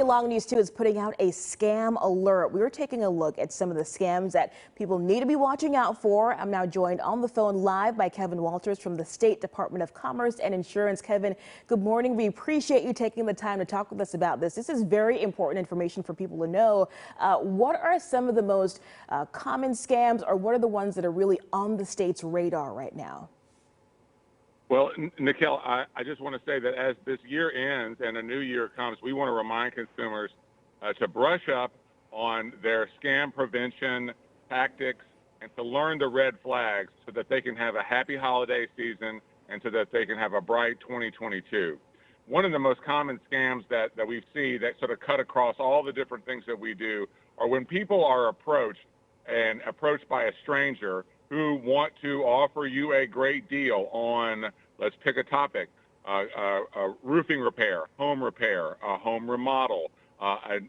Long News 2 is putting out a scam alert. We were taking a look at some of the scams that people need to be watching out for. I'm now joined on the phone live by Kevin Walters from the State Department of Commerce and Insurance. Kevin, good morning. We appreciate you taking the time to talk with us about this. This is very important information for people to know. What are some of the most common scams, or what are the ones that are really on the state's radar right now? Well, Nikhil, I just want to say that as this year ends and a new year comes, we want to remind consumers to brush up on their scam prevention tactics and to learn the red flags so that they can have a happy holiday season and so that they can have a bright 2022. One of the most common scams that we see that sort of cut across all the different things that we do are when people are approached by a stranger who want to offer you a great deal on, let's pick a topic, roofing repair, a home remodel, a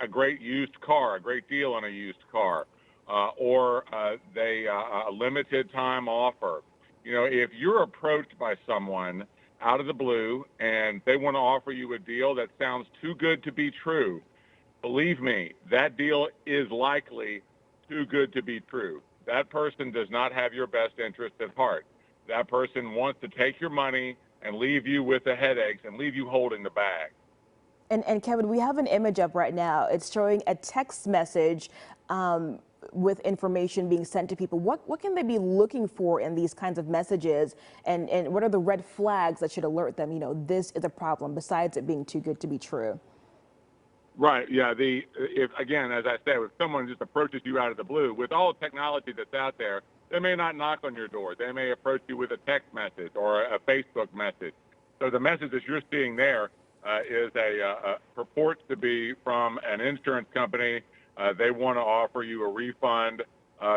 great used car, a great deal on a used car, or a limited time offer. You know, if you're approached by someone out of the blue and they want to offer you a deal that sounds too good to be true, believe me, that deal is likely too good to be true. That person does not have your best interest at heart. That person wants to take your money and leave you with the headaches and leave you holding the bag. And Kevin, we have an image up right now. It's showing a text message with information being sent to people. What can they be looking for in these kinds of messages? And what are the red flags that should alert them, you know, this is a problem, besides it being too good to be true? Right. Yeah. If again, as I said, if someone just approaches you out of the blue, with all the technology that's out there, they may not knock on your door. They may approach you with a text message or a Facebook message. So the message that you're seeing there is purports to be from an insurance company. They want to offer you a refund,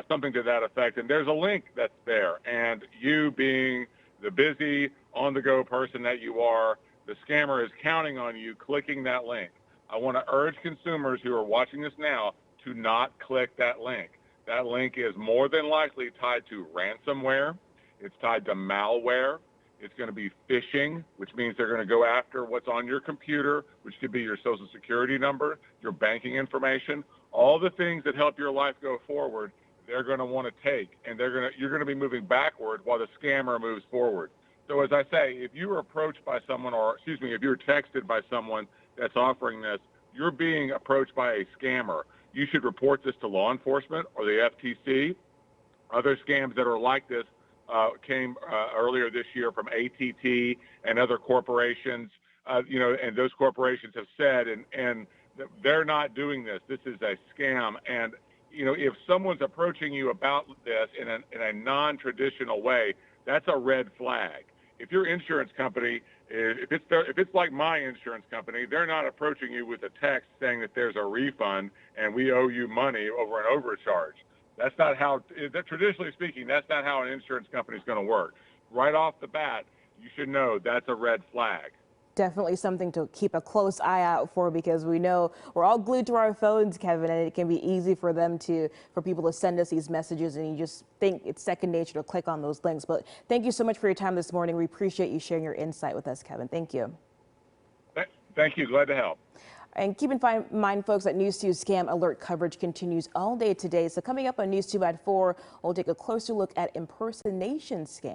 something to that effect. And there's a link that's there. And you, being the busy, on-the-go person that you are, the scammer is counting on you clicking that link. I want to urge consumers who are watching this now to not click that link. That link is more than likely tied to ransomware. It's tied to malware. It's going to be phishing, which means they're going to go after what's on your computer, which could be your social security number, your banking information, all the things that help your life go forward. They're going to want to take, and you're going to be moving backward while the scammer moves forward. So as I say, if you were approached by someone, if you're texted by someone that's offering this, you're being approached by a scammer. You should report this to law enforcement or the FTC. Other scams that are like this came earlier this year from ATT and other corporations, and those corporations have said, and they're not doing this. This is a scam. And, if someone's approaching you about this in a non-traditional way, that's a red flag. If your insurance company, if it's like my insurance company, they're not approaching you with a text saying that there's a refund and we owe you money over an overcharge. That's not how, traditionally speaking, that's not how an insurance company is going to work. Right off the bat, you should know that's a red flag. Definitely something to keep a close eye out for, because we know we're all glued to our phones, Kevin, and it can be easy for people to send us these messages, and you just think it's second nature to click on those links. But thank you so much for your time this morning. We appreciate you sharing your insight with us, Kevin. Thank you. Thank you. Glad to help. And keep in mind, folks, that News 2's scam alert coverage continues all day today. So coming up on News 2 at 4, we'll take a closer look at impersonation scams.